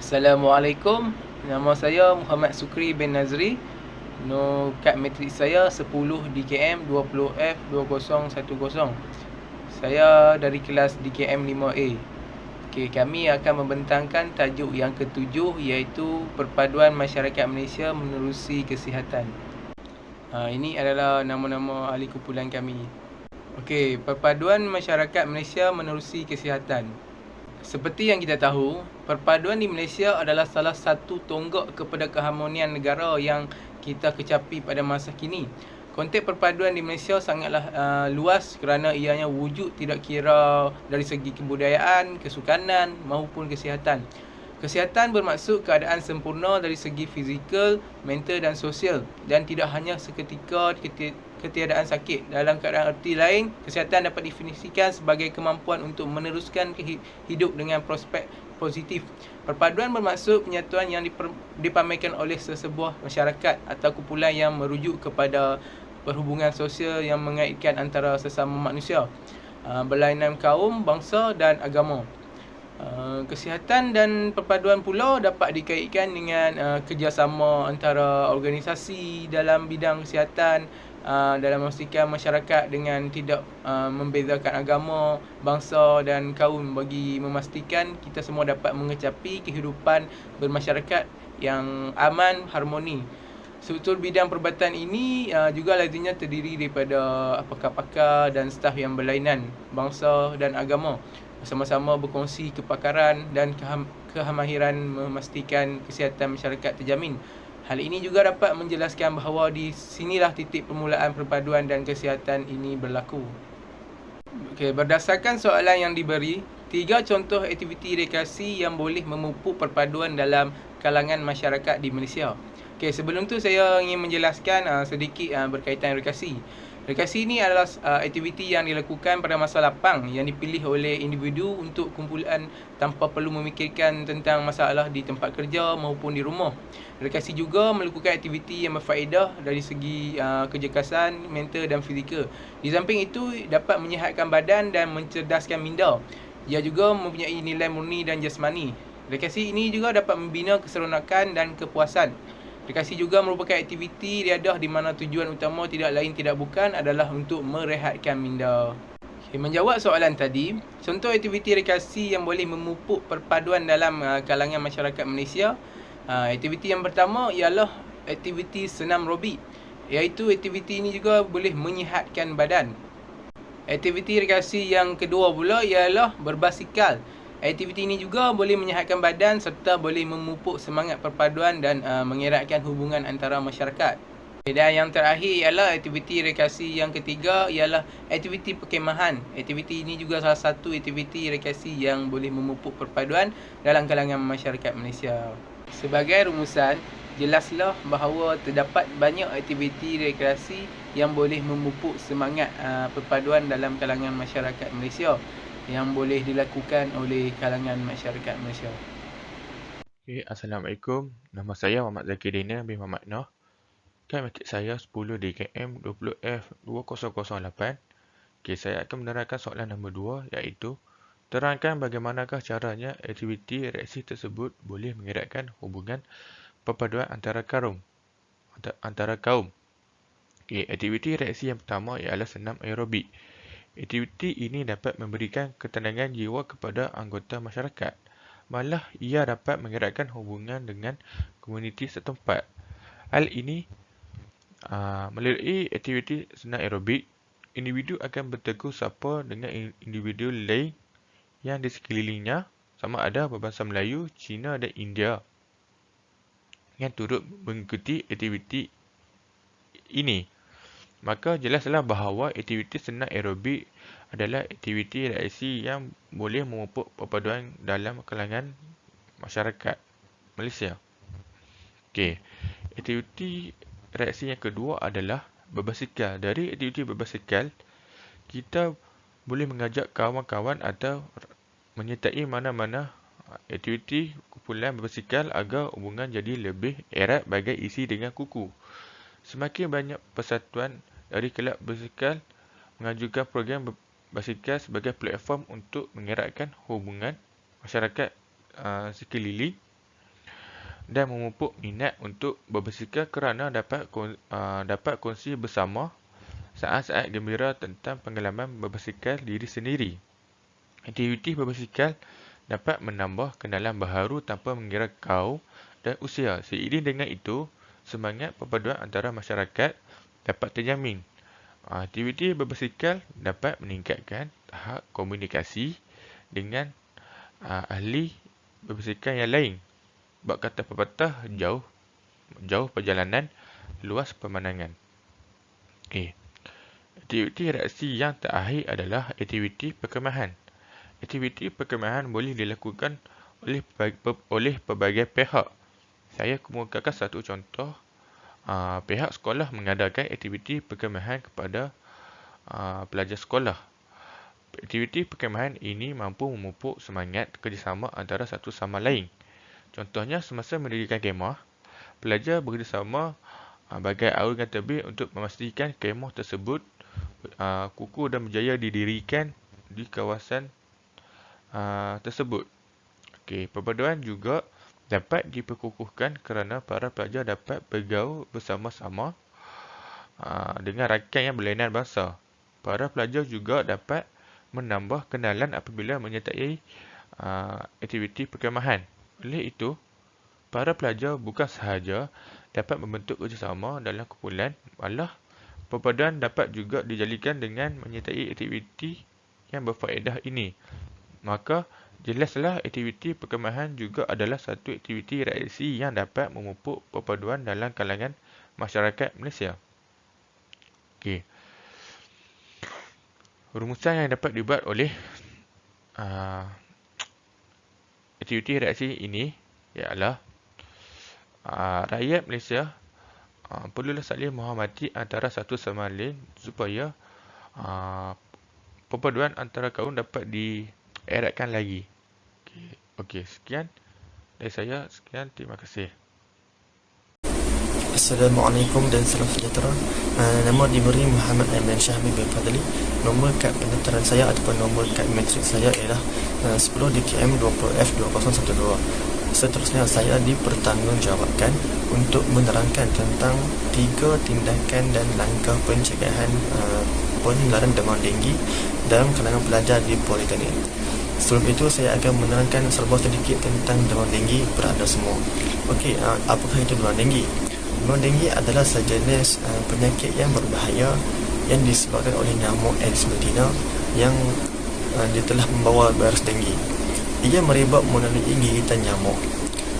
Assalamualaikum. Nama saya Muhammad Sukri bin Nazri. Kad matrik saya 10 DKM 20F 2010. Saya dari kelas DKM 5A. Okey, kami akan membentangkan tajuk yang ketujuh, iaitu perpaduan masyarakat Malaysia menerusi kesihatan. Ini adalah nama-nama ahli kumpulan kami. Okey, perpaduan masyarakat Malaysia menerusi kesihatan. Seperti yang kita tahu, perpaduan di Malaysia adalah salah satu tonggak kepada keharmonian negara yang kita kecapi pada masa kini. Konteks perpaduan di Malaysia sangatlah luas kerana ianya wujud tidak kira dari segi kebudayaan, kesukanan maupun kesihatan. Kesihatan bermaksud keadaan sempurna dari segi fizikal, mental dan sosial, dan tidak hanya seketika ketiadaan sakit. Dalam keadaan erti lain, kesihatan dapat definisikan sebagai kemampuan untuk meneruskan hidup dengan prospek positif. Perpaduan bermaksud penyatuan yang dipamerkan oleh sesebuah masyarakat atau kumpulan yang merujuk kepada perhubungan sosial yang mengaitkan antara sesama manusia, berlainan kaum, bangsa dan agama. Kesihatan dan perpaduan pula dapat dikaitkan dengan kerjasama antara organisasi dalam bidang kesihatan, dalam memastikan masyarakat dengan tidak membezakan agama, bangsa dan kaum, bagi memastikan kita semua dapat mengecapi kehidupan bermasyarakat yang aman, harmoni. Struktur bidang perubatan ini juga lazimnya terdiri daripada pakar-pakar dan staf yang berlainan, bangsa dan agama, bersama-sama berkongsi kepakaran dan kemahiran memastikan kesihatan masyarakat terjamin. Hal ini juga dapat menjelaskan bahawa di sinilah titik permulaan perpaduan dan kesihatan ini berlaku. Okey, berdasarkan soalan yang diberi, 3 contoh aktiviti rekreasi yang boleh memupuk perpaduan dalam kalangan masyarakat di Malaysia. Okey, sebelum tu saya ingin menjelaskan sedikit berkaitan rekreasi. Rekreasi ini adalah aktiviti yang dilakukan pada masa lapang yang dipilih oleh individu untuk kumpulan tanpa perlu memikirkan tentang masalah di tempat kerja maupun di rumah. Rekreasi juga melakukan aktiviti yang berfaedah dari segi kecergasan mental dan fizikal. Di samping itu, dapat menyihatkan badan dan mencerdaskan minda. Ia juga mempunyai nilai murni dan jasmani. Rekreasi ini juga dapat membina keseronokan dan kepuasan. Rekreasi juga merupakan aktiviti riadah di mana tujuan utama tidak lain tidak bukan adalah untuk merehatkan minda. Okay, menjawab soalan tadi, contoh aktiviti rekreasi yang boleh memupuk perpaduan dalam kalangan masyarakat Malaysia. Aktiviti yang pertama ialah aktiviti senam aerobik, iaitu aktiviti ini juga boleh menyihatkan badan. Aktiviti rekreasi yang kedua pula ialah berbasikal. Aktiviti ini juga boleh menyihatkan badan serta boleh memupuk semangat perpaduan dan mengeratkan hubungan antara masyarakat. Dan yang terakhir ialah aktiviti rekreasi yang ketiga ialah aktiviti perkemahan. Aktiviti ini juga salah satu aktiviti rekreasi yang boleh memupuk perpaduan dalam kalangan masyarakat Malaysia. Sebagai rumusan, jelaslah bahawa terdapat banyak aktiviti rekreasi yang boleh memupuk semangat perpaduan dalam kalangan masyarakat Malaysia yang boleh dilakukan oleh kalangan masyarakat Malaysia. Okay, Assalamualaikum. Nama saya Muhammad Zakir Dina bin Muhammad Noh. Kad matrik saya 10 DKM 20F 2008. Okay, saya akan menerangkan soalan nombor 2, iaitu terangkan bagaimanakah caranya aktiviti reaksi tersebut boleh mengeratkan hubungan perpaduan antara kaum. Okay, aktiviti reaksi yang pertama ialah senam aerobik. Aktiviti ini dapat memberikan ketenangan jiwa kepada anggota masyarakat. Malah ia dapat mengeratkan hubungan dengan komuniti setempat. Hal ini melalui aktiviti senam aerobik, individu akan bertegur sapa dengan individu lain yang di sekelilingnya, sama ada berbangsa Melayu, Cina dan India, yang turut mengikuti aktiviti ini. Maka jelaslah bahawa aktiviti senam aerobik adalah aktiviti reaksi yang boleh memupuk perpaduan dalam kalangan masyarakat Malaysia. Okey, aktiviti reaksi yang kedua adalah berbasikal. Dari aktiviti berbasikal, kita boleh mengajak kawan-kawan atau menyertai mana-mana aktiviti kumpulan berbasikal agar hubungan jadi lebih erat bagai isi dengan kuku. Semakin banyak persatuan dari kelab basikal mengajukan program basikal sebagai platform untuk mengeratkan hubungan masyarakat sekeliling, dan memupuk minat untuk berbasikal kerana dapat kongsi bersama saat-saat gembira tentang pengalaman berbasikal diri sendiri. Aktiviti berbasikal dapat menambah kenalan baharu tanpa mengira kaum dan usia. Seiring dengan itu, semangat perpaduan antara masyarakat dapat terjamin. Aktiviti berbasikal dapat meningkatkan tahap komunikasi dengan ahli berbasikal yang lain. Bab kata pepatah, jauh perjalanan, luas pemandangan. Aktiviti reaksi yang terakhir adalah aktiviti perkemahan. Aktiviti perkemahan boleh dilakukan oleh pelbagai pihak. Saya kemukakan satu contoh. Pihak sekolah mengadakan aktiviti perkemahan kepada pelajar sekolah. Aktiviti perkemahan ini mampu memupuk semangat kerjasama antara satu sama lain. Contohnya, semasa mendirikan kemah, pelajar bekerjasama bagai aurang terbit untuk memastikan kemah tersebut kukuh dan berjaya didirikan di kawasan tersebut. Perpaduan juga dapat diperkukuhkan kerana para pelajar dapat bergaul bersama-sama dengan rakan yang berlainan bangsa. Para pelajar juga dapat menambah kenalan apabila menyertai aktiviti perkemahan. Oleh itu, para pelajar bukan sahaja dapat membentuk kerjasama dalam kumpulan, malah perpaduan dapat juga dijalikan dengan menyertai aktiviti yang berfaedah ini. Maka, jelaslah aktiviti perkemahan juga adalah satu aktiviti reaksi yang dapat memupuk perpaduan dalam kalangan masyarakat Malaysia. Rumusan yang dapat dibuat oleh aktiviti reaksi ini ialah rakyat Malaysia perlulah saling menghormati antara satu sama lain supaya perpaduan antara kaum dapat dieratkan lagi. Sekian dari saya. Terima kasih. Assalamualaikum dan salam sejahtera. Nama diberi Muhammad Aiman Syahmi bin Fadli. Nombor kad pendaftaran saya ataupun nombor kad matrik saya ialah 10 DKM 20F2012. Seterusnya saya dipertanggungjawabkan untuk menerangkan tentang 3 tindakan dan langkah pencegahan penularan demam denggi dalam kalangan pelajar di Politeknik. Sebelum itu saya akan menerangkan serba sedikit tentang demam denggi berada semua. Apakah itu demam denggi? Demam denggi adalah sejenis penyakit yang berbahaya yang disebabkan oleh nyamuk Aedes albopictus yang dia telah membawa virus denggi. Ia merebak melalui gigitan nyamuk.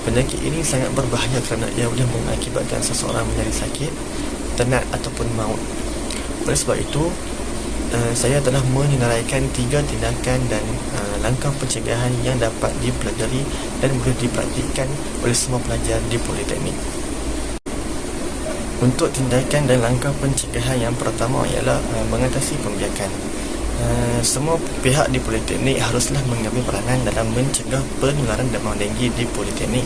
Penyakit ini sangat berbahaya kerana ia boleh mengakibatkan seseorang menjadi sakit, tenat ataupun maut. Oleh sebab itu, saya telah menyenaraikan 3 tindakan dan langkah pencegahan yang dapat dipelajari dan boleh dipraktikkan oleh semua pelajar di Politeknik. Untuk tindakan dan langkah pencegahan yang pertama ialah mengatasi pembiakan. Semua pihak di Politeknik haruslah mengambil peranan dalam mencegah penularan demam denggi di Politeknik.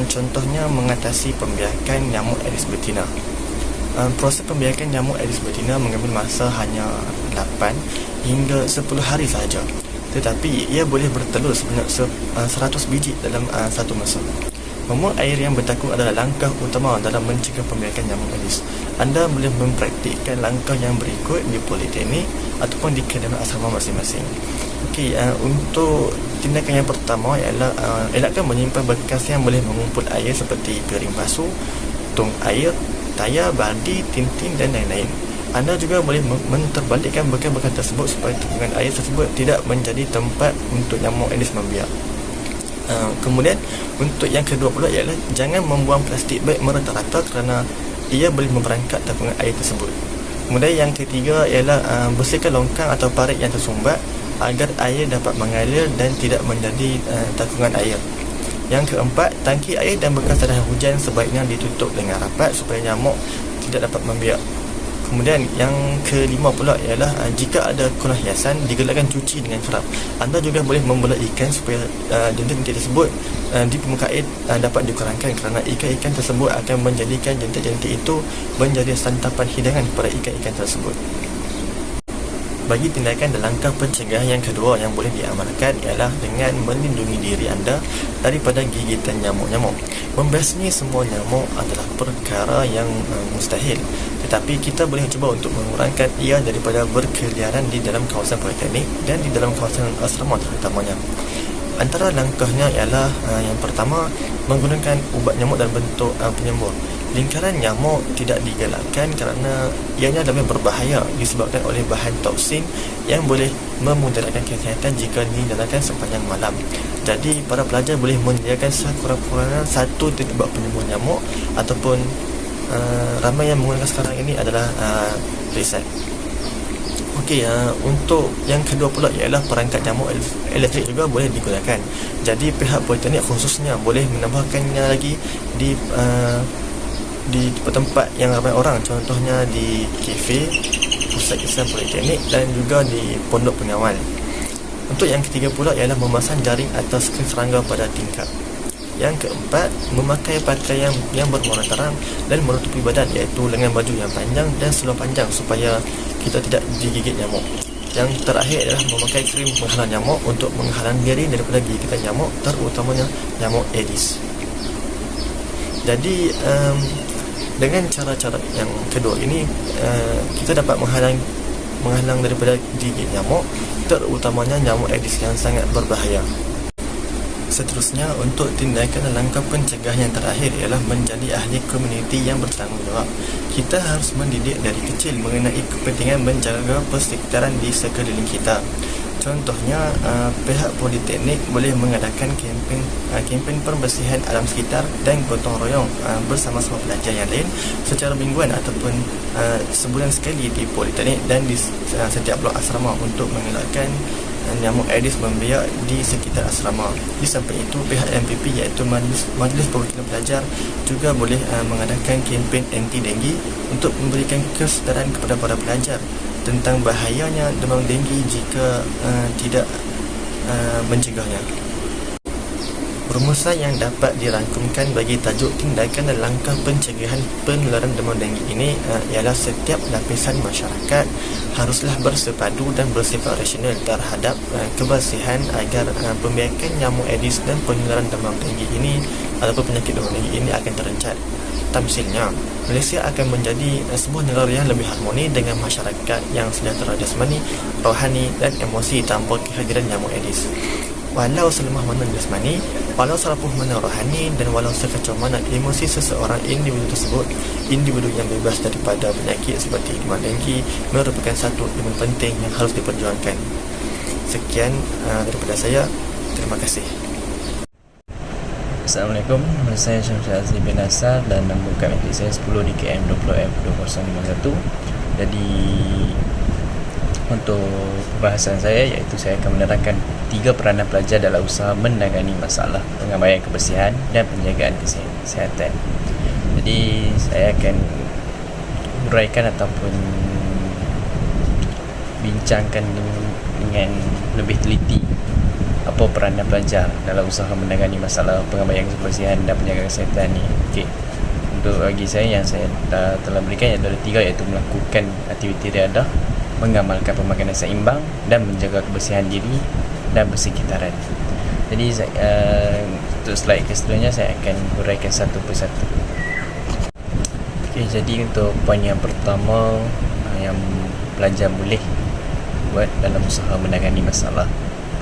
Contohnya mengatasi pembiakan nyamuk Aedes albopictus. Proses pembiakan nyamuk Aedes albopictus mengambil masa hanya 8 hingga 10 hari sahaja. Tetapi ia boleh bertelur sebanyak 100 biji dalam satu masa. Memuat air yang bertakung adalah langkah utama dalam mencegah pembiakan nyamuk Aedes. Anda boleh mempraktikkan langkah yang berikut di Politeknik ataupun di kedai asrama masing-masing. Untuk tindakan yang pertama ialah elakkan menyimpan bekas yang boleh mengumpul air seperti piring basuh, tong air, tayar, baldi, tintin dan lain-lain. Anda juga boleh menterbalikkan bekas-bekas tersebut supaya tepungan air tersebut tidak menjadi tempat untuk nyamuk Aedes membiak. Kemudian untuk yang kedua pula ialah jangan membuang plastik beg merata-rata kerana ia boleh memperangkap tapungan air tersebut. Kemudian yang ketiga ialah bersihkan longkang atau parit yang tersumbat agar air dapat mengalir dan tidak menjadi tapungan air. Yang keempat, tangki air dan bekas tanah hujan sebaiknya ditutup dengan rapat supaya nyamuk tidak dapat membiak. Kemudian yang kelima pula ialah jika ada kolam hiasan digalakkan cuci dengan kerap. Anda juga boleh membelah ikan supaya jentik-jentik tersebut di permukaan air dapat dikurangkan kerana ikan-ikan tersebut akan menjadikan jentik-jentik itu menjadi santapan hidangan kepada ikan-ikan tersebut. Bagi tindakan dan langkah pencegahan yang kedua yang boleh diamalkan ialah dengan melindungi diri anda daripada gigitan nyamuk-nyamuk. Membasmi semua nyamuk adalah perkara yang mustahil, tetapi kita boleh cuba untuk mengurangkan ia daripada berkeliaran di dalam kawasan politeknik dan di dalam kawasan asrama terutamanya. Antara langkahnya ialah yang pertama, menggunakan ubat nyamuk dalam bentuk penyembur. Lingkaran nyamuk tidak digalakkan kerana ianya lebih berbahaya disebabkan oleh bahan toksin yang boleh memudaratkan kesihatan jika dijalankan sepanjang malam. Jadi para pelajar boleh menyediakan sekurang-kurangnya satu titik ubat penyembur nyamuk, ataupun ramai yang menggunakan sekarang ini adalah reset. Okey, untuk yang kedua pula ialah perangkat nyamuk elektrik juga boleh digunakan. Jadi pihak politeknik khususnya boleh menambahkannya lagi di tempat yang ramai orang, contohnya di kafe, pusat kesan politeknik dan juga di pondok pengawal. Untuk yang ketiga pula ialah memasang jaring atau skrin serangga pada tingkap. Yang keempat, memakai pakaian yang berwarna terang dan menutupi badan, iaitu lengan baju yang panjang dan seluar panjang supaya kita tidak digigit nyamuk. Yang terakhir adalah memakai krim penghalang nyamuk untuk menghalang diri daripada gigitan nyamuk, terutamanya nyamuk Aedes. Jadi dengan cara-cara yang kedua ini, kita dapat menghalang daripada gigit nyamuk, terutamanya nyamuk Aedes yang sangat berbahaya. Seterusnya, untuk tindakan dan langkah pencegahan yang terakhir ialah menjadi ahli komuniti yang bertanggungjawab. Kita harus mendidik dari kecil mengenai kepentingan menjaga persekitaran di sekeliling kita. Contohnya, pihak politeknik boleh mengadakan kempen pembersihan alam sekitar dan gotong royong bersama-sama pelajar yang lain secara mingguan ataupun sebulan sekali di politeknik dan di setiap blok asrama untuk mengelakkan nyamuk Aedes membiak di sekitar asrama. Di samping itu, pihak MPP iaitu Majlis Perwakilan Pelajar juga boleh mengadakan kempen anti denggi untuk memberikan kesedaran kepada para pelajar tentang bahayanya demam denggi jika tidak mencegahnya. Rumusan yang dapat dirangkumkan bagi tajuk tindakan dan langkah pencegahan penularan demam denggi ini ialah setiap lapisan masyarakat haruslah bersepadu dan bersifat rasional terhadap kebersihan agar pembiakan nyamuk Aedes dan penularan demam denggi ini ataupun penyakit demam denggi ini akan terencat. Tamsilnya, Malaysia akan menjadi sebuah negara yang lebih harmoni dengan masyarakat yang sejahtera jasmani, rohani dan emosi tanpa kehadiran nyamuk Aedes. Walau selemah mana jasmani, walau serapuh mana rohani dan walau sekacau mana emosi seseorang individu tersebut, individu yang bebas daripada penyakit seperti demam denggi merupakan satu elemen penting yang harus diperjuangkan. Sekian daripada saya. Terima kasih. Assalamualaikum, nama saya Syamsul Aziz bin Nasar dan nombor kad matrik saya 10 DKM 20F2051. Jadi untuk pembahasan saya, iaitu saya akan menerangkan 3 peranan pelajar dalam usaha menangani masalah pengabaian kebersihan dan penjagaan kesihatan. Jadi saya akan uraikan ataupun bincangkan dengan lebih teliti apa peranan pelajar dalam usaha menangani masalah pengabaian kebersihan dan penjagaan kesihatan ni. Okey. Untuk bagi saya yang saya telah berikan adalah 3, iaitu melakukan aktiviti riadah, mengamalkan pemakanan seimbang dan menjaga kebersihan diri dan persekitaran. Jadi untuk slide seterusnya saya akan huraikan satu persatu. Okey, jadi untuk poin yang pertama yang pelajar boleh buat dalam usaha menangani masalah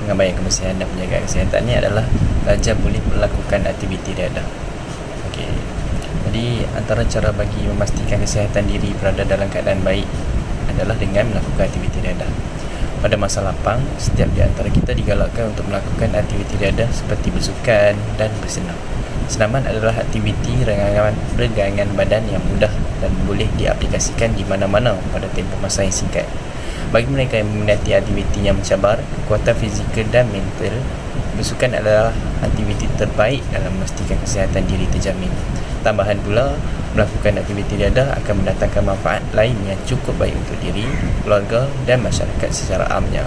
pengabaian kebersihan dan penjagaan kesihatan ni adalah pelajar boleh melakukan aktiviti riadah. Okey. Jadi antara cara bagi memastikan kesihatan diri berada dalam keadaan baik adalah dengan melakukan aktiviti riadah. Pada masa lapang, setiap di antara kita digalakkan untuk melakukan aktiviti riadah seperti bersukan dan bersenam. Senaman adalah aktiviti regangan badan yang mudah dan boleh diaplikasikan di mana-mana pada tempoh masa yang singkat. Bagi mereka yang meminati aktiviti yang mencabar kekuatan fizikal dan mental, bersukan adalah aktiviti terbaik dalam memastikan kesihatan diri terjamin. Tambahan pula, melakukan aktiviti riadah akan mendatangkan manfaat lain yang cukup baik untuk diri, keluarga dan masyarakat secara amnya.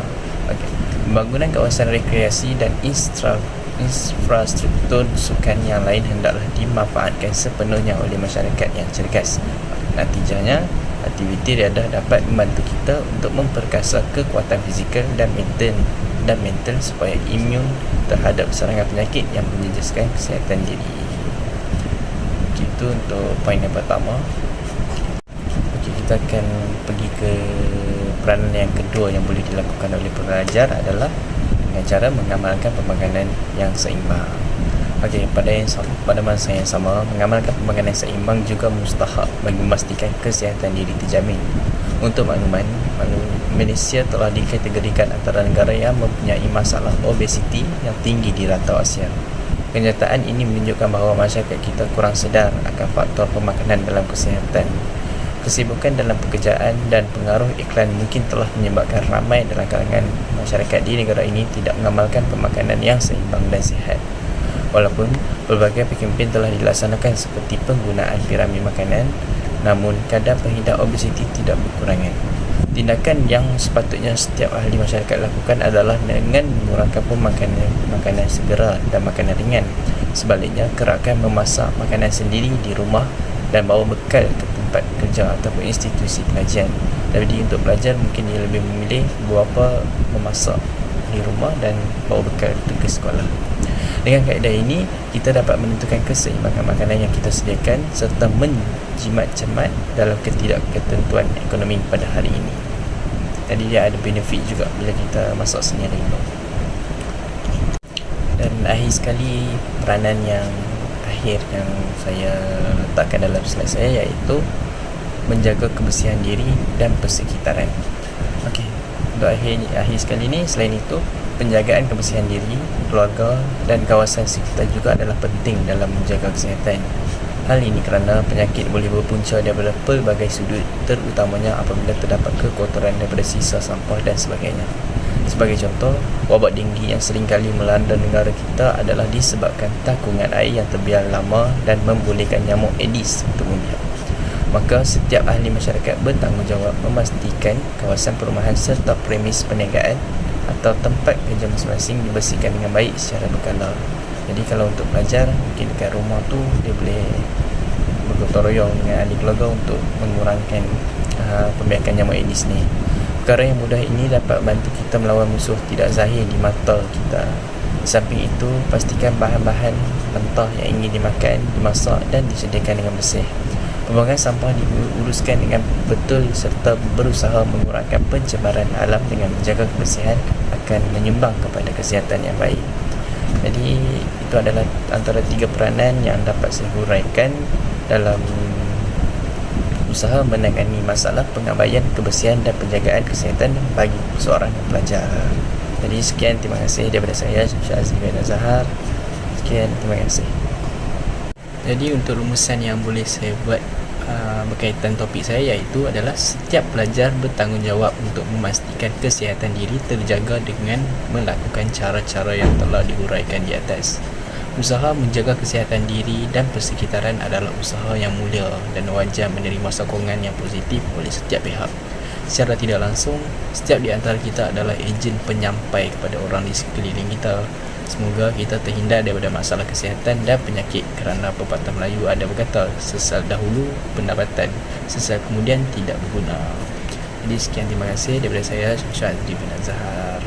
Pembangunan kawasan rekreasi dan infrastruktur sukan yang lain hendaklah dimanfaatkan sepenuhnya oleh masyarakat yang cergas. Natijahnya, Aktiviti riadah dapat membantu kita untuk memperkasa kekuatan fizikal dan mental supaya imun terhadap serangan penyakit yang menjejaskan kesihatan diri. Itu untuk poin yang pertama. Okey, kita akan pergi ke peranan yang kedua yang boleh dilakukan oleh pelajar adalah dengan cara mengamalkan pemakanan yang seimbang. Okey, pada masa yang sama, mengamalkan pemakanan yang seimbang juga mustahak bagi memastikan kesihatan diri terjamin. Untuk makluman, Malaysia telah dikategorikan antara negara yang mempunyai masalah obesiti yang tinggi di rantau Asia. Kenyataan ini menunjukkan bahawa masyarakat kita kurang sedar akan faktor pemakanan dalam kesihatan. Kesibukan dalam pekerjaan dan pengaruh iklan mungkin telah menyebabkan ramai dalam kalangan masyarakat di negara ini tidak mengamalkan pemakanan yang seimbang dan sihat. Walaupun pelbagai kempen telah dilaksanakan seperti penggunaan piramid makanan, namun kadar pengidap obesiti tidak berkurangan. Tindakan yang sepatutnya setiap ahli masyarakat lakukan adalah dengan mengurangkan makanan segera dan makanan ringan. Sebaliknya, kerapkan memasak makanan sendiri di rumah dan bawa bekal ke tempat kerja ataupun institusi pengajian. Jadi untuk pelajar mungkin dia lebih memilih beberapa memasak di rumah dan bawa bekal ke sekolah. Dengan kaedah ini, kita dapat menentukan keseimbangan makanan yang kita sediakan serta menjimat cermat dalam ketidakketentuan ekonomi pada hari ini. Jadi dia ada benefit juga bila kita masak sendiri. Dan akhir sekali, peranan yang akhir yang saya letakkan dalam slide saya iaitu menjaga kebersihan diri dan persekitaran. Okey, untuk akhir sekali ni, selain itu, penjagaan kebersihan diri, keluarga dan kawasan sekitar juga adalah penting dalam menjaga kesihatan. Hal ini kerana penyakit boleh berpunca daripada pelbagai sudut, terutamanya apabila terdapat kekotoran daripada sisa sampah dan sebagainya. Sebagai contoh, wabak denggi yang seringkali melanda negara kita adalah disebabkan takungan air yang terbiar lama dan membolehkan nyamuk Aedes untuk membiak. Maka setiap ahli masyarakat bertanggungjawab memastikan kawasan perumahan serta premis perniagaan atau tempat kerja masing-masing dibersihkan dengan baik secara berkala. Jadi kalau untuk pelajar, mungkin dekat rumah tu dia boleh bergotong royong dengan ahli keluarga untuk mengurangkan pembiakan nyamuk Aedes ni. Perkara yang mudah ini dapat bantu kita melawan musuh tidak zahir di mata kita. Di samping itu, pastikan bahan-bahan mentah yang ingin dimakan, dimasak dan disediakan dengan bersih. Pembuangan sampah diuruskan dengan betul serta berusaha mengurangkan pencemaran alam dengan menjaga kebersihan akan menyumbang kepada kesihatan yang baik. Jadi itu adalah antara 3 peranan yang dapat saya huraikan dalam usaha menangani masalah pengabaian kebersihan dan penjagaan kesihatan bagi seorang pelajar. Jadi sekian, terima kasih daripada saya, Syamsul Azmi bin Azhar. Sekian, terima kasih. Jadi untuk rumusan yang boleh saya buat berkaitan topik saya iaitu adalah setiap pelajar bertanggungjawab untuk memastikan kesihatan diri terjaga dengan melakukan cara-cara yang telah dihuraikan di atas. Usaha menjaga kesihatan diri dan persekitaran adalah usaha yang mulia dan wajar menerima sokongan yang positif oleh setiap pihak. Secara tidak langsung, setiap di antara kita adalah ejen penyampai kepada orang di sekeliling kita. Semoga kita terhindar daripada masalah kesihatan dan penyakit kerana pepatah Melayu ada berkata, sesal dahulu pendapatan, sesal kemudian tidak berguna. Jadi sekian, terima kasih daripada saya, Syamsul Azmi bin Azhar.